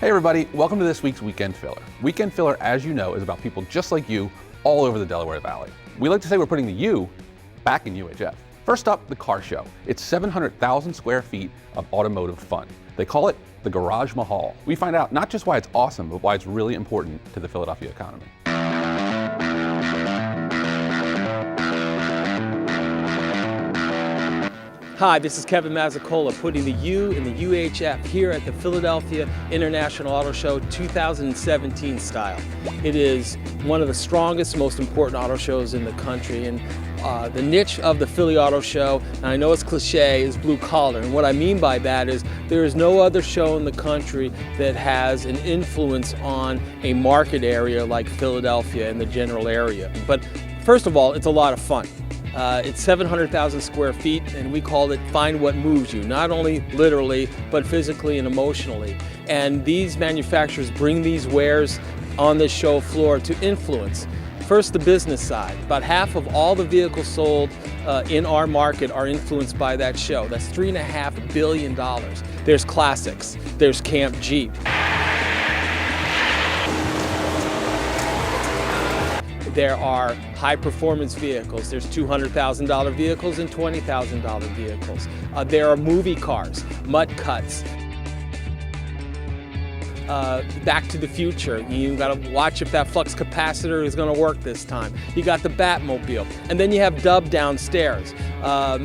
Hey everybody, welcome to this week's Weekend Filler. Weekend Filler, as you know, is about people just like you all over the Delaware Valley. We like to say we're putting the U back in UHF. First up, the car show. It's 700,000 square feet of automotive fun. They call it the Garage Mahal. We find out not just why it's awesome, but why it's really important to the Philadelphia economy. Hi, this is Kevin Mazzicola putting the U in the UHF here at the Philadelphia International Auto Show 2017 style. It is one of the strongest, most important auto shows in the country, and the niche of the Philly Auto Show, and I know it's cliche, is blue collar. And what I mean by that is there is no other show in the country that has an influence on a market area like Philadelphia and the general area. But first of all, it's a lot of fun. It's 700,000 square feet, and we call it Find What Moves You, not only literally, but physically and emotionally. And these manufacturers bring these wares on the show floor to influence. First, the business side. About half of all the vehicles sold in our market are influenced by that show. That's $3.5 billion. There's classics, there's Camp Jeep. There are high-performance vehicles. There's $200,000 vehicles and $20,000 vehicles. There are movie cars, mud cuts. Back to the Future. You got to watch if that flux capacitor is going to work this time. You got the Batmobile. And then you have Dub downstairs,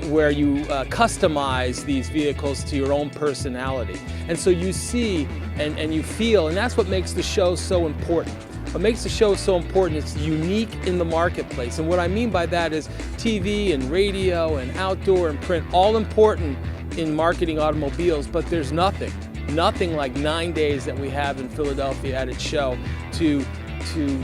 where you customize these vehicles to your own personality. And so you see and you feel, and that's what makes the show so important. What makes the show so important is it's unique in the marketplace. And what I mean by that is TV and radio and outdoor and print, all important in marketing automobiles, but there's nothing like 9 days that we have in Philadelphia at its show to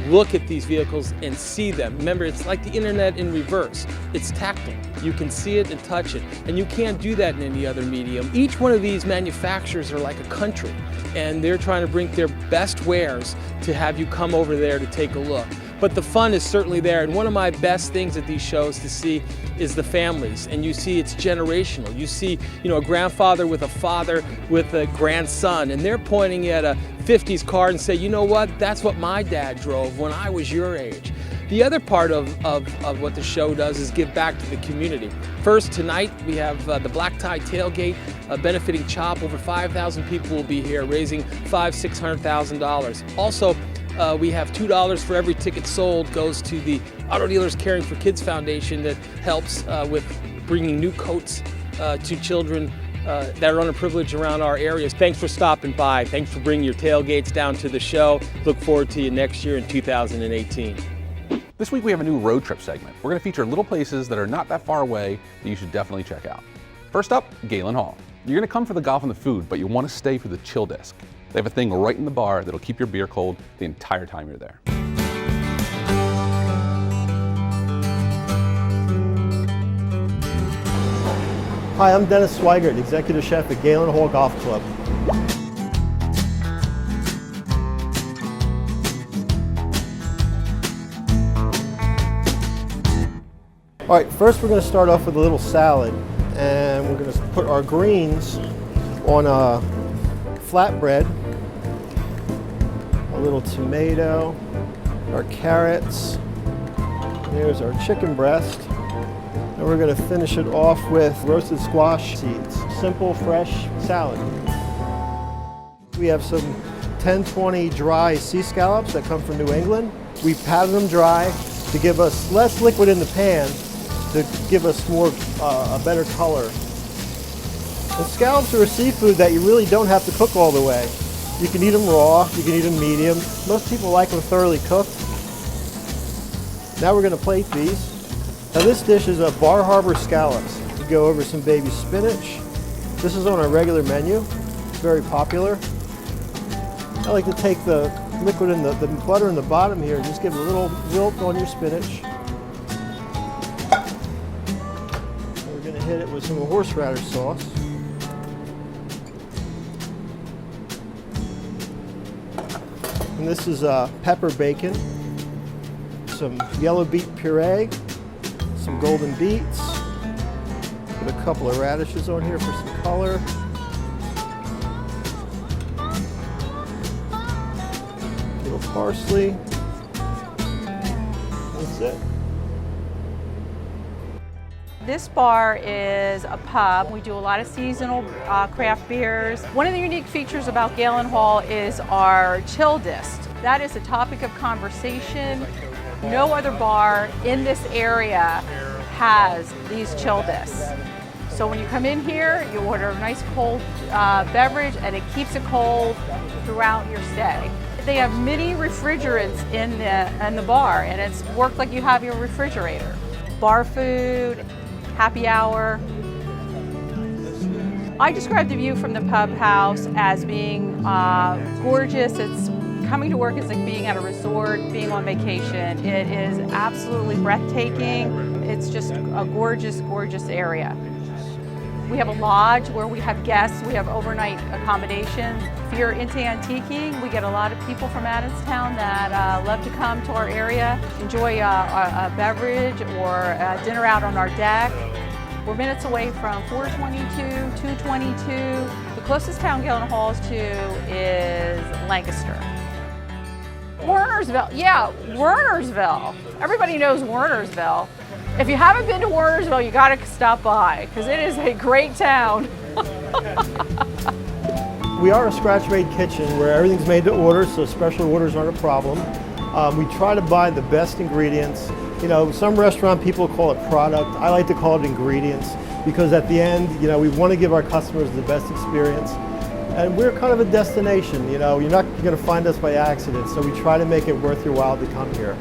look at these vehicles and see them. Remember, it's like the internet in reverse. It's tactile. You can see it and touch it, and you can't do that in any other medium. Each one of these manufacturers are like a country, and they're trying to bring their best wares to have you come over there to take a look. But the fun is certainly there, and one of my best things at these shows to see is the families, and you see it's generational. You see, a grandfather with a father with a grandson, and they're pointing at a 50s car and say, you know what, that's what my dad drove when I was your age. The other part of what the show does is give back to the community. First, tonight we have the Black Tie Tailgate benefiting CHOP. Over 5,000 people will be here, raising $600,000. Also, we have $2 for every ticket sold goes to the Auto Dealers Caring for Kids Foundation that helps with bringing new coats to children that are underprivileged around our areas. Thanks for stopping by. Thanks for bringing your tailgates down to the show. Look forward to you next year in 2018. This week we have a new road trip segment. We're going to feature little places that are not that far away that you should definitely check out. First up, Galen Hall. You're going to come for the golf and the food, but you want to stay for the chill desk. They have a thing right in the bar that'll keep your beer cold the entire time you're there. Hi, I'm Dennis Swigert, Executive Chef at Galen Hall Golf Club. All right, first we're going to start off with a little salad, and we're going to put our greens on a flatbread, a little tomato, our carrots, there's our chicken breast, and we're going to finish it off with roasted squash seeds. Simple, fresh salad. We have some 10-20 dry sea scallops that come from New England. We powder them dry to give us less liquid in the pan, to give us more, a better color. And scallops are a seafood that you really don't have to cook all the way. You can eat them raw, you can eat them medium. Most people like them thoroughly cooked. Now we're going to plate these. Now this dish is a Bar Harbor scallops. We go over some baby spinach. This is on our regular menu. It's very popular. I like to take the liquid and the butter in the bottom here and just give a little wilt on your spinach. We're going to hit it with some horseradish sauce. And this is pepper bacon, some yellow beet puree, some golden beets, put a couple of radishes on here for some color. little parsley. That's it. This bar is a pub. We do a lot of seasonal craft beers. One of the unique features about Galen Hall is our chill disc. That is a topic of conversation. No other bar in this area has these chill discs. So when you come in here, you order a nice cold beverage and it keeps it cold throughout your stay. They have mini refrigerants in the bar, and it's worked like you have your refrigerator. Bar food, happy hour. I describe the view from the pub house as being gorgeous. It's coming to work is like being at a resort, being on vacation. It is absolutely breathtaking. It's just a gorgeous, gorgeous area. We have a lodge where we have guests. We have overnight accommodations. If you're into antiquing, we get a lot of people from Adamstown that love to come to our area, enjoy a beverage or a dinner out on our deck. We're minutes away from 422, 222. The closest town Galen Hall is to is Lancaster. Wernersville, yeah, Wernersville. Everybody knows Wernersville. If you haven't been to Wernersville, you gotta stop by, because it is a great town. We are a scratch-made kitchen where everything's made to order, so special orders aren't a problem. We try to buy the best ingredients. You know, some restaurant people call it product. I like to call it ingredients, because at the end, you know, we want to give our customers the best experience. And we're kind of a destination, you know, you're not going to find us by accident, so we try to make it worth your while to come here.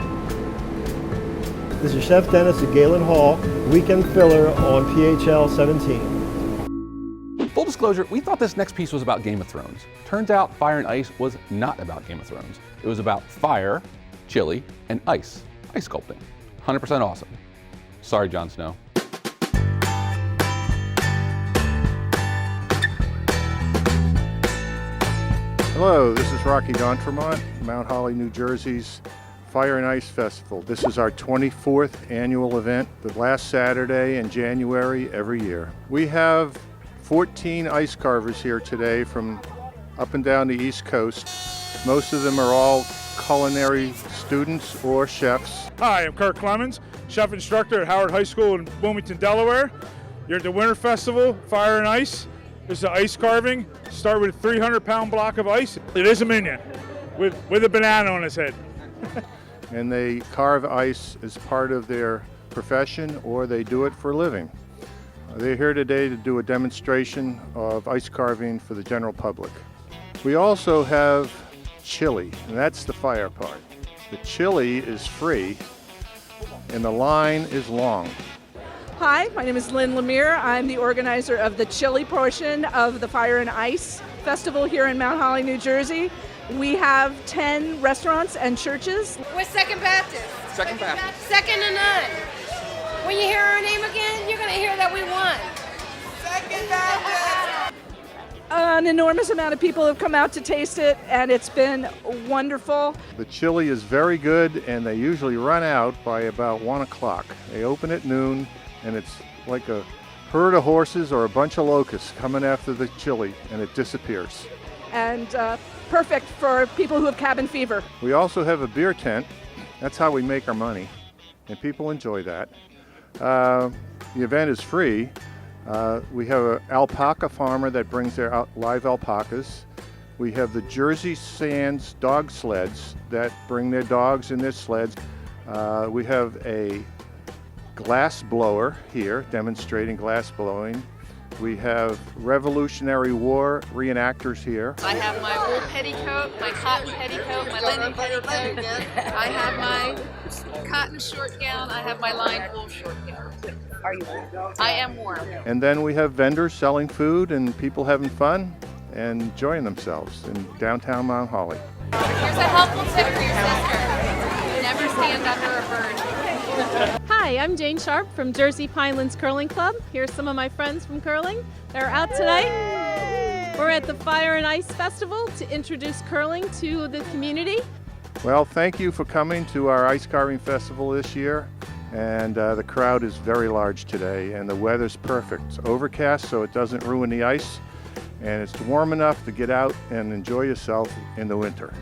This is Chef Dennis at Galen Hall, weekend filler on PHL 17. Full disclosure, we thought this next piece was about Game of Thrones. Turns out Fire and Ice was not about Game of Thrones. It was about fire, chili, and ice sculpting. 100% awesome. Sorry, Jon Snow. Hello, this is Rocky D'Entremont, Mount Holly, New Jersey's Fire and Ice Festival. This is our 24th annual event, the last Saturday in January every year. We have 14 ice carvers here today from up and down the East Coast. Most of them are all culinary students or chefs. Hi, I'm Kirk Clemens, chef instructor at Howard High School in Wilmington, Delaware. You're at the Winter Festival, Fire and Ice. This is ice carving. Start with a 300-pound block of ice. It is a minion with a banana on his head. And they carve ice as part of their profession, or they do it for a living. They're here today to do a demonstration of ice carving for the general public. We also have chili, and that's the fire part. The chili is free, and the line is long. Hi, my name is Lynn Lemire. I'm the organizer of the chili portion of the Fire and Ice Festival here in Mount Holly, New Jersey. We have 10 restaurants and churches. We're Second Baptist. Second Baptist. Second to none. When you hear our name again, you're going to hear that we won. Second Baptist. An enormous amount of people have come out to taste it, and it's been wonderful. The chili is very good, and they usually run out by about 1 o'clock. They open at noon, and it's like a herd of horses or a bunch of locusts coming after the chili, and it disappears. And perfect for people who have cabin fever. We also have a beer tent. That's how we make our money, and people enjoy that. The event is free. We have an alpaca farmer that brings their live alpacas. We have the Jersey Sands dog sleds that bring their dogs in their sleds. We have a glass blower here demonstrating glass blowing. We have Revolutionary War reenactors here. I have my wool petticoat, my cotton petticoat, my linen petticoat. I have my cotton short gown. I have my lined wool short gown. Are you warm? I am warm. And then we have vendors selling food and people having fun and enjoying themselves in downtown Mount Holly. Here's a helpful tip for your sister. Never stand under a bird. Hi, I'm Jane Sharp from Jersey Pinelands Curling Club. Here's some of my friends from curling. They're out tonight. We're at the Fire and Ice Festival to introduce curling to the community. Well, thank you for coming to our ice carving festival this year. And the crowd is very large today, and the weather's perfect. It's overcast, so it doesn't ruin the ice, and it's warm enough to get out and enjoy yourself in the winter.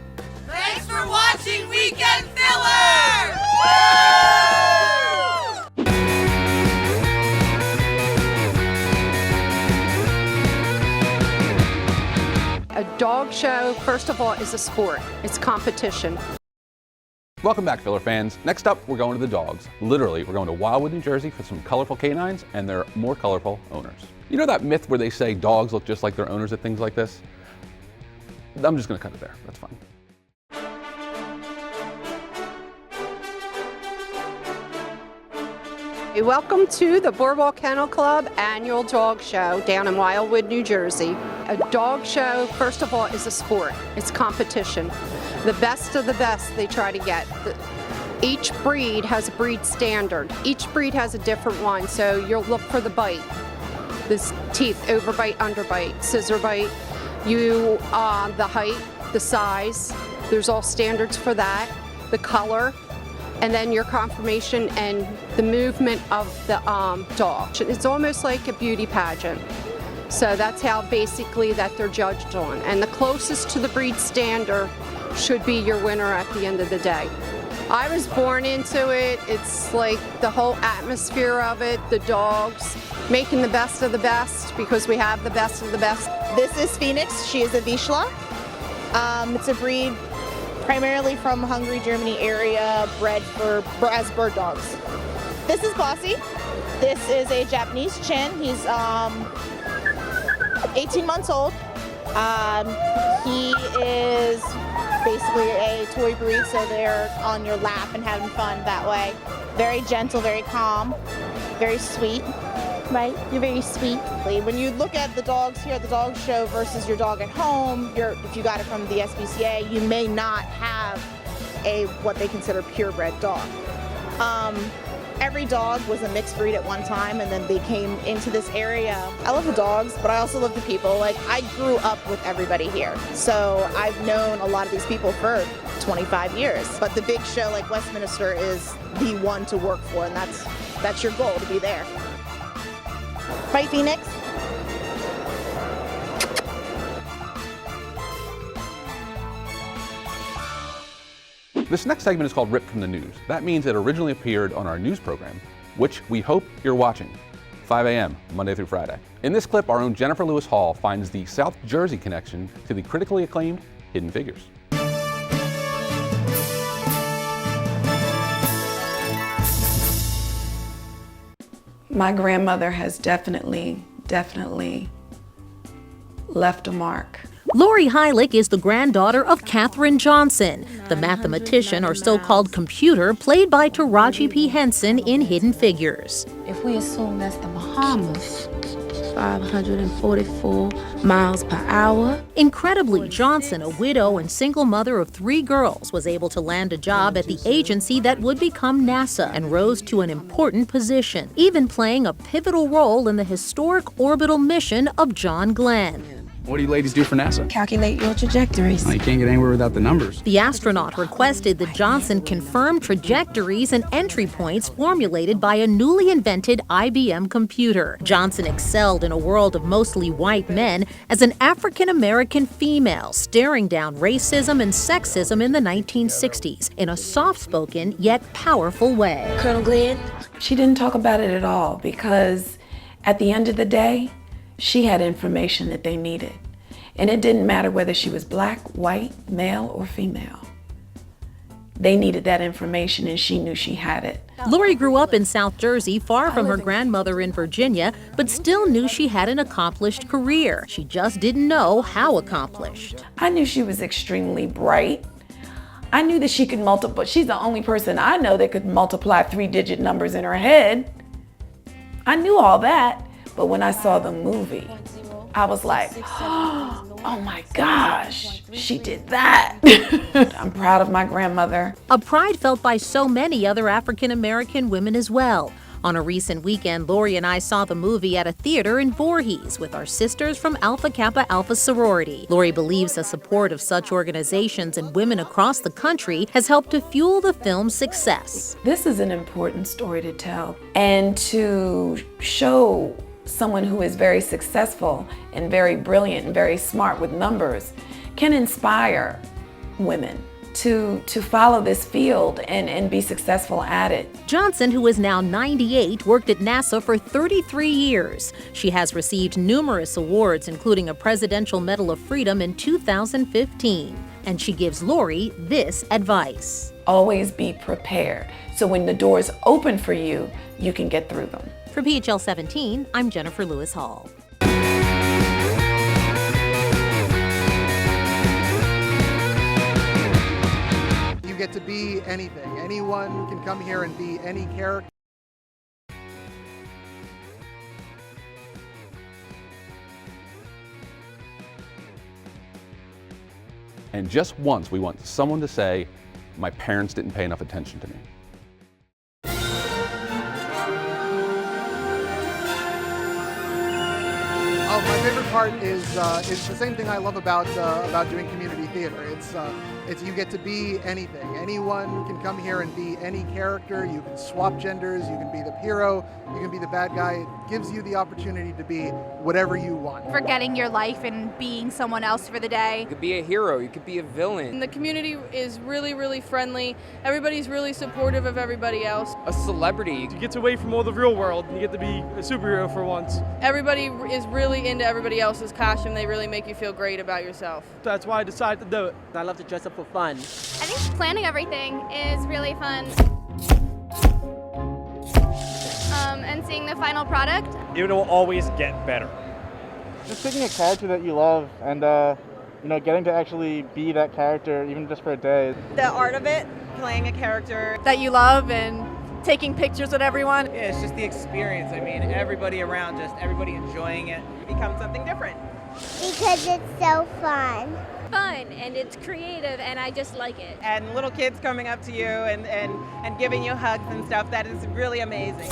Thanks for watching. watching Weekend Filler! A dog show, first of all, is a sport. It's competition. Welcome back, Filler fans. Next up, we're going to the dogs. Literally, we're going to Wildwood, New Jersey for some colorful canines and their more colorful owners. You know that myth where they say dogs look just like their owners at things like this? I'm just gonna cut it there, that's fine. Welcome to the Boardwalk Kennel Club annual dog show down in Wildwood, New Jersey. A dog show, first of all, is a sport. It's competition. The best of the best they try to get. Each breed has a breed standard. Each breed has a different one, so you'll look for the bite. The teeth, overbite, underbite, scissor bite. The height, the size. There's all standards for that. The color. And then your conformation and the movement of the dog. It's almost like a beauty pageant. So that's how basically that they're judged on. And the closest to the breed standard should be your winner at the end of the day. I was born into it. It's like the whole atmosphere of it, the dogs, making the best of the best because we have the best of the best. This is Phoenix. She is a Vizsla. It's a breed primarily from Hungary, Germany area, bred as bird dogs. This is Bossy. This is a Japanese Chin. He's 18 months old. He is basically a toy breed, so they're on your lap and having fun that way. Very gentle, very calm, very sweet. Right? You're very sweet. When you look at the dogs here at the dog show versus your dog at home, if you got it from the SPCA, you may not have what they consider purebred dog. Every dog was a mixed breed at one time, and then they came into this area. I love the dogs, but I also love the people. Like, I grew up with everybody here, so I've known a lot of these people for 25 years. But the big show like Westminster is the one to work for, and that's your goal, to be there. Right, Phoenix? This next segment is called Ripped from the News. That means it originally appeared on our news program, which we hope you're watching, 5 a.m., Monday through Friday. In this clip, our own Jennifer Lewis Hall finds the South Jersey connection to the critically acclaimed Hidden Figures. My grandmother has definitely left a mark. Lori Heilich is the granddaughter of Katherine Johnson, the mathematician or so-called computer played by Taraji P. Henson in Hidden Figures. If we assume that's the Bahamas, 544 miles per hour. Incredibly, Johnson, a widow and single mother of 3 girls, was able to land a job at the agency that would become NASA and rose to an important position, even playing a pivotal role in the historic orbital mission of John Glenn. What do you ladies do for NASA? Calculate your trajectories. You can't get anywhere without the numbers. The astronaut requested that Johnson confirm trajectories and entry points formulated by a newly invented IBM computer. Johnson excelled in a world of mostly white men as an African-American female, staring down racism and sexism in the 1960s in a soft-spoken yet powerful way. Colonel Glenn? She didn't talk about it at all because at the end of the day, she had information that they needed. And it didn't matter whether she was black, white, male, or female. They needed that information and she knew she had it. Lori grew up in South Jersey, far from her grandmother in Virginia, but still knew she had an accomplished career. She just didn't know how accomplished. I knew she was extremely bright. I knew that she could multiply. She's the only person I know that could multiply 3-digit numbers in her head. I knew all that. But when I saw the movie, I was like, oh my gosh, she did that. I'm proud of my grandmother. A pride felt by so many other African-American women as well. On a recent weekend, Lori and I saw the movie at a theater in Voorhees with our sisters from Alpha Kappa Alpha sorority. Lori believes the support of such organizations and women across the country has helped to fuel the film's success. This is an important story to tell and to show someone who is very successful and very brilliant and very smart with numbers can inspire women to follow this field and be successful at it. Johnson, who is now 98, worked at NASA for 33 years. She has received numerous awards, including a Presidential Medal of Freedom in 2015. And she gives Lori this advice. Always be prepared, so when the doors open for you, you can get through them. For PHL 17, I'm Jennifer Lewis Hall. You get to be anything. Anyone can come here and be any character. And just once, we want someone to say, my parents didn't pay enough attention to me. My favorite part is the same thing I love about doing community theater. It's you get to be anything. Anyone can come here and be any character. You can swap genders. You can be the hero. You can be the bad guy. It gives you the opportunity to be whatever you want. Forgetting your life and being someone else for the day. You could be a hero. You could be a villain. And the community is really, really friendly. Everybody's really supportive of everybody else. A celebrity. You get away from all the real world and you get to be a superhero for once. Everybody is really into everybody else's costume. They really make you feel great about yourself. That's why I decided to do it. I love to dress up for fun. I think planning everything is really fun. And seeing the final product. It will always get better. Just picking a character that you love and getting to actually be that character even just for a day. The art of it, playing a character that you love and taking pictures with everyone. Yeah, it's just the experience. I mean, everybody around, just everybody enjoying it. It becomes something different. Because it's so fun. Fun and it's creative and I just like it. And little kids coming up to you and giving you hugs and stuff, that is really amazing.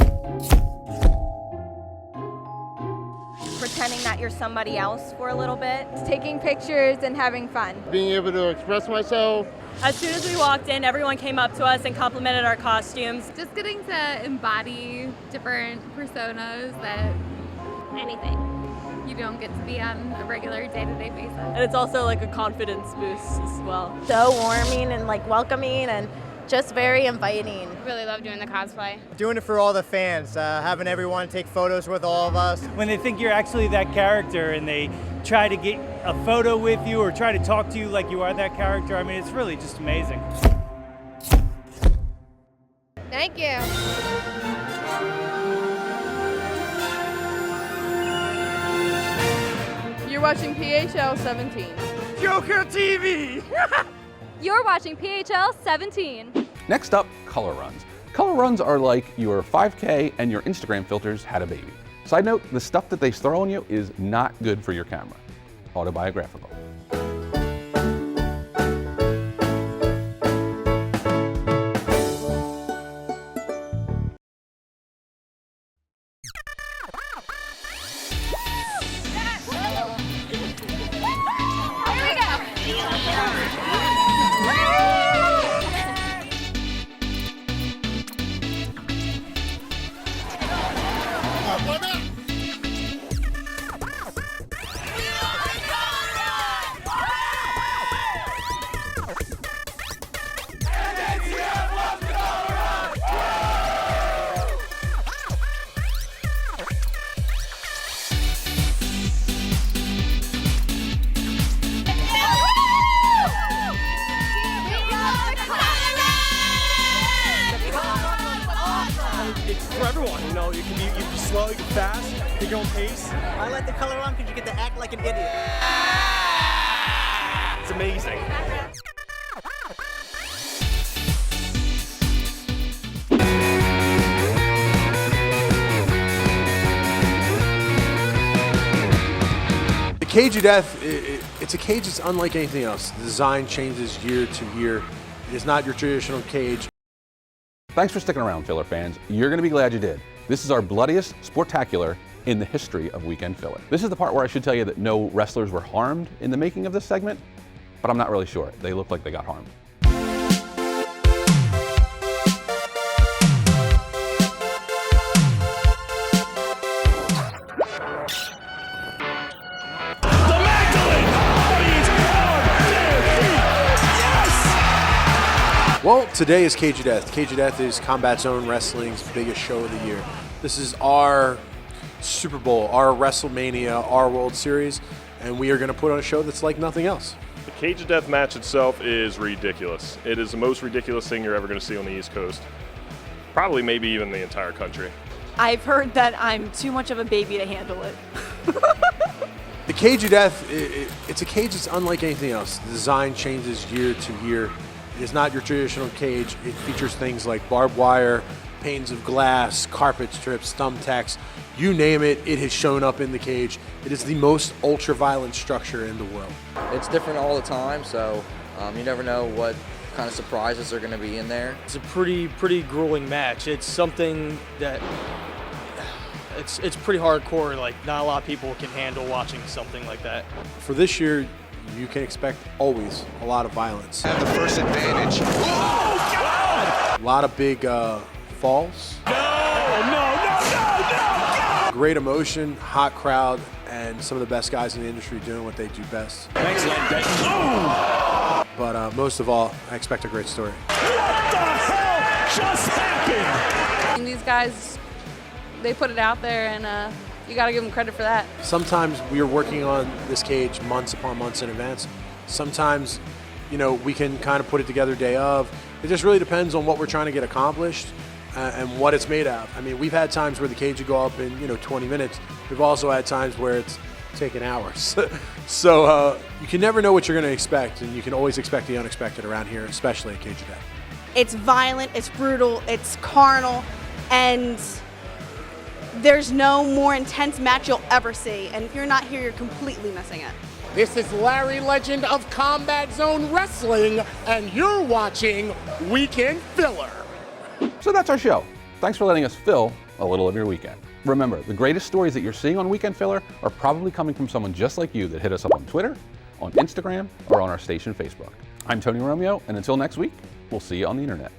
Pretending that you're somebody else for a little bit. Taking pictures and having fun. Being able to express myself. As soon as we walked in, everyone came up to us and complimented our costumes. Just getting to embody different personas that anything you don't get to be on a regular day-to-day basis. And it's also like a confidence boost as well. So warming and like welcoming and just very inviting. Really love doing the cosplay. Doing it for all the fans, having everyone take photos with all of us. When they think you're actually that character and they try to get a photo with you or try to talk to you like you are that character, I mean, it's really just amazing. Thank you. You're watching PHL 17. Joker TV! You're watching PHL 17. Next up, color runs. Color runs are like your 5K and your Instagram filters had a baby. Side note, the stuff that they throw on you is not good for your camera. Autobiographical. For everyone, you know, you can be slow, you can be fast, take your own pace. I like the color on because you get to act like an idiot. It's amazing. The Cage of Death, it's a cage that's unlike anything else. The design changes year to year. It is not your traditional cage. Thanks for sticking around, filler fans. You're gonna be glad you did. This is our bloodiest sportacular in the history of Weekend Filler. This is the part where I should tell you that no wrestlers were harmed in the making of this segment, but I'm not really sure. They look like they got harmed. Well, today is Cage of Death. Cage of Death is Combat Zone Wrestling's biggest show of the year. This is our Super Bowl, our WrestleMania, our World Series, and we are going to put on a show that's like nothing else. The Cage of Death match itself is ridiculous. It is the most ridiculous thing you're ever going to see on the East Coast. Probably maybe even the entire country. I've heard that I'm too much of a baby to handle it. The Cage of Death, it's a cage that's unlike anything else. The design changes year to year. It is not your traditional cage. It features things like barbed wire, panes of glass, carpet strips, thumbtacks, you name it, it has shown up in the cage. It is the most ultra-violent structure in the world. It's different all the time, so you never know what kind of surprises are going to be in there. It's a pretty grueling match. It's something that it's pretty hardcore. Like, not a lot of people can handle watching something like that. For this year, you can expect always a lot of violence. Have the first advantage. Oh, God! A lot of big falls. No! Great emotion, hot crowd, and some of the best guys in the industry doing what they do best. Thanks, Len. But most of all, I expect a great story. What the hell just happened? And these guys, they put it out there, and you got to give them credit for that. Sometimes we are working on this cage months upon months in advance. Sometimes, you know, we can kind of put it together day of. It just really depends on what we're trying to get accomplished and what it's made of. I mean, we've had times where the cage would go up in, 20 minutes. We've also had times where it's taken hours. So you can never know what you're going to expect, and you can always expect the unexpected around here, especially at Cage of Death. It's violent, it's brutal, it's carnal, and there's no more intense match you'll ever see. And if you're not here, you're completely missing it. This is Larry Legend of Combat Zone Wrestling, and you're watching Weekend Filler. So that's our show. Thanks for letting us fill a little of your weekend. Remember, the greatest stories that you're seeing on Weekend Filler are probably coming from someone just like you that hit us up on Twitter, on Instagram, or on our station Facebook. I'm Tony Romeo, and until next week, we'll see you on the internet.